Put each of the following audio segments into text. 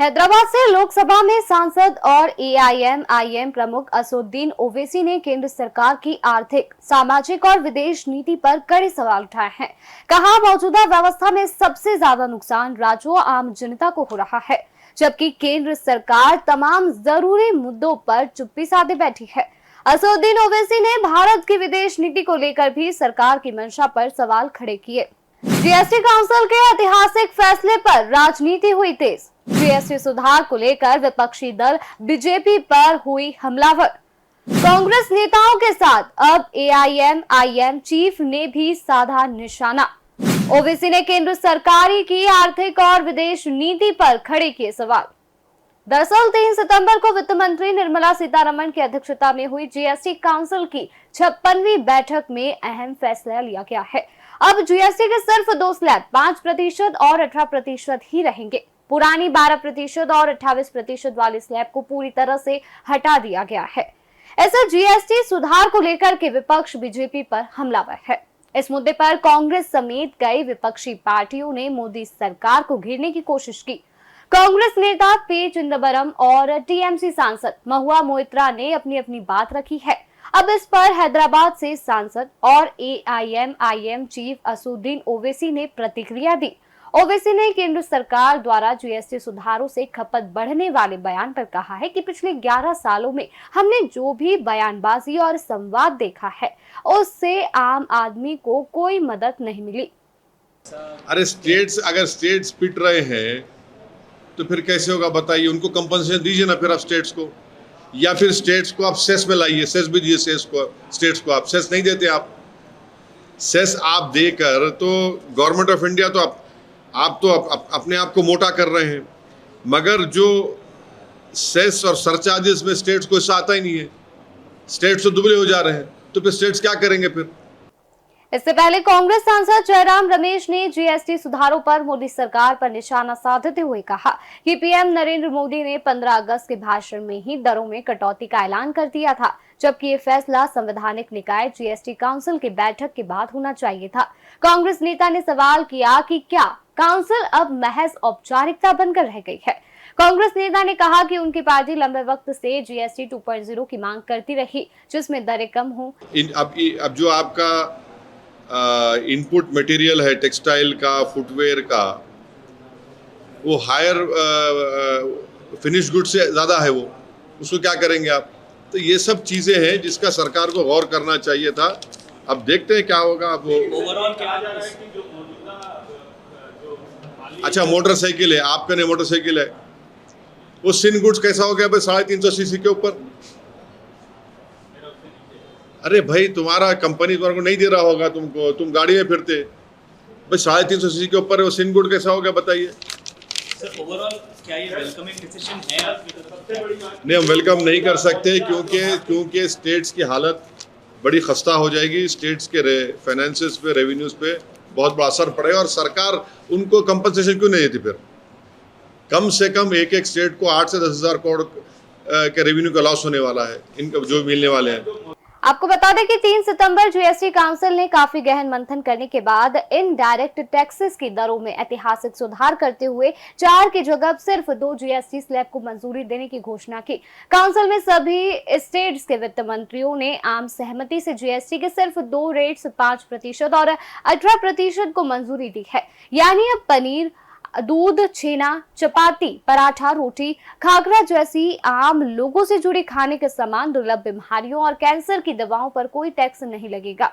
हैदराबाद से लोकसभा में सांसद और एआईएमआईएम प्रमुख असदुद्दीन ओवैसी ने केंद्र सरकार की आर्थिक, सामाजिक और विदेश नीति पर कड़े सवाल उठाए हैं। कहा, मौजूदा व्यवस्था में सबसे ज्यादा नुकसान राज्यों और आम जनता को हो रहा है, जबकि केंद्र सरकार तमाम जरूरी मुद्दों पर चुप्पी साधे बैठी है। असदुद्दीन ओवैसी ने भारत की विदेश नीति को लेकर भी सरकार की मंशा पर सवाल खड़े किए। जीएसटी काउंसिल के ऐतिहासिक फैसले पर राजनीति हुई तेज। जीएसटी सुधार को लेकर विपक्षी दल बीजेपी पर हुई हमलावर। कांग्रेस नेताओं के साथ अब एआईएमआईएम चीफ ने भी साधा निशाना। ओवैसी ने केंद्र सरकार की आर्थिक और विदेश नीति पर खड़े किए सवाल। दरअसल 3 सितंबर को वित्त मंत्री निर्मला सीतारमण की अध्यक्षता में हुई जीएसटी काउंसिल की 56वीं बैठक में अहम फैसला लिया गया है। अब जीएसटी के सिर्फ 2 स्लैब 5% और 18% ही रहेंगे। पुरानी 12% और 28% वाले स्लैब को पूरी तरह से हटा दिया गया है। ऐसा जीएसटी सुधार को लेकर के विपक्ष बीजेपी पर हमलावर है। इस मुद्दे पर कांग्रेस समेत कई विपक्षी पार्टियों ने मोदी सरकार को घेरने की कोशिश की। कांग्रेस नेता पी चिदंबरम और टीएमसी सांसद महुआ मोइत्रा ने अपनी अपनी बात रखी है। अब इस पर हैदराबाद से सांसद और एआईएमआईएम चीफ असदुद्दीन ओवैसी ने प्रतिक्रिया दी। ओवैसी ने केंद्र सरकार द्वारा जीएसटी सुधारों से खपत बढ़ने वाले बयान पर कहा है कि पिछले 11 सालों में हमने जो भी बयानबाजी और संवाद देखा है, उससे आम आदमी को कोई मदद नहीं मिली। अरे अगर स्टेट्स पिट रहे हैं तो फिर कैसे होगा बताइए। उनको कंपनसेशन दीजिए ना फिर आप स्टेट्स को, या फिर स्टेट्स को आप सेस में लाइए, सेस भी दीजिए स्टेट्स को। आप सेस नहीं देते, आप सेस आप देकर तो गवर्नमेंट ऑफ इंडिया तो आप तो अपने आप को मोटा कर रहे हैं, मगर जो सेस और सरचार्जेस में स्टेट्स को हिस्सा आता ही नहीं है। स्टेट्स तो दुबले हो जा रहे हैं, तो फिर स्टेट्स क्या करेंगे फिर। इससे पहले कांग्रेस सांसद जयराम रमेश ने जीएसटी सुधारों पर मोदी सरकार पर निशाना साधते हुए कहा कि पीएम नरेंद्र मोदी ने 15 अगस्त के भाषण में ही दरों में कटौती का ऐलान कर दिया था, जबकि ये फैसला संवैधानिक निकाय जीएसटी काउंसिल की बैठक के बाद होना चाहिए था। कांग्रेस नेता ने सवाल किया कि क्या काउंसिल अब महज औपचारिकता बनकर रह गई है। कांग्रेस नेता ने कहा कि उनकी पार्टी लंबे वक्त से जीएसटी 2.0 की मांग करती रही, जिसमें दरें कम हो। अब जो आपका इनपुट मटेरियल है टेक्सटाइल का, फुटवेयर का, वो हायर फिनिश गुड से ज़्यादा है, वो उसको क्या करेंगे आप। तो ये सब चीज़ें हैं जिसका सरकार को गौर करना चाहिए था। अब देखते हैं क्या होगा। अब वो ओवरऑल क्या अच्छा मोटरसाइकिल है, आपका नहीं मोटरसाइकिल है, वो सिन गुड्स कैसा हो गया भाई 350 सीसी के ऊपर। अरे भाई तुम्हारा कंपनी तुम्हारे को नहीं दे रहा होगा, तुमको, तुम गाड़ी में फिरते भाई 350 सीसी के ऊपर है, वो सिन गुड कैसा हो गया बताइए। सर ओवरऑल क्या ये वेलकमिंग डिसीजन है आपकी तरफ से? नहीं, हम वेलकम नहीं कर सकते क्योंकि स्टेट्स की हालत बड़ी खस्ता हो जाएगी। स्टेट्स के फाइनेंसेस पे, रेवेन्यूज पे बहुत बड़ा असर पड़ेगा और सरकार उनको कंपनसेशन क्यों नहीं देती। फिर कम से कम एक स्टेट को 8 से 10 हज़ार करोड़ के रेवेन्यू का लॉस होने वाला है, इनका जो मिलने वाले हैं। आपको बता दें कि 3 सितंबर जीएसटी काउंसिल ने काफी गहन मंथन करने के बाद इनडायरेक्ट टैक्सेस की दरों में ऐतिहासिक सुधार करते हुए 4 की जगह सिर्फ 2 जीएसटी स्लैब को मंजूरी देने की घोषणा की। काउंसिल में सभी स्टेट्स के वित्त मंत्रियों ने आम सहमति से जीएसटी के सिर्फ 2 रेट्स 5% और 18% को मंजूरी दी है। यानी अब पनीर, दूध, छेना, चपाती, पराठा, रोटी, खाकरा जैसी आम लोगों से जुड़ी खाने के सामान, दुर्लभ बीमारियों और कैंसर की दवाओं पर कोई टैक्स नहीं लगेगा।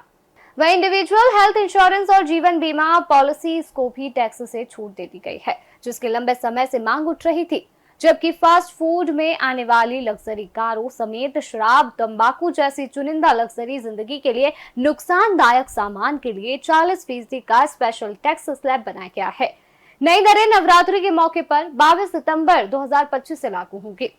वहीं इंडिविजुअल हेल्थ इंश्योरेंस और जीवन बीमा पॉलिसीज को भी टैक्स से छूट दे दी गई है, जिसके लंबे समय से मांग उठ रही थी। जबकि फास्ट फूड में आने वाली लग्जरी कारों समेत शराब, तंबाकू जैसी चुनिंदा लग्जरी जिंदगी के लिए नुकसानदायक सामान के लिए 40% का स्पेशल टैक्स स्लैब बनाया गया है। नई दरें नवरात्रि के मौके पर 22 सितंबर 2025 से लागू होंगी।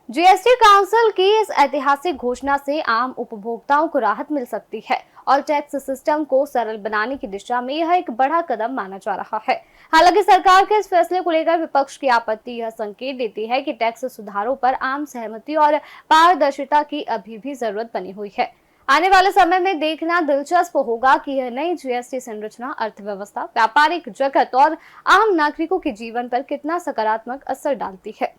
जीएसटी काउंसिल की इस ऐतिहासिक घोषणा से आम उपभोक्ताओं को राहत मिल सकती है और टैक्स सिस्टम को सरल बनाने की दिशा में यह एक बड़ा कदम माना जा रहा है। हालांकि सरकार के इस फैसले को लेकर विपक्ष की आपत्ति यह संकेत देती है कि टैक्स सुधारों पर आम सहमति और पारदर्शिता की अभी भी जरूरत बनी हुई है। आने वाले समय में देखना दिलचस्प होगा कि यह नई जीएसटी संरचना अर्थव्यवस्था, व्यापारिक जगत और आम नागरिकों के जीवन पर कितना सकारात्मक असर डालती है।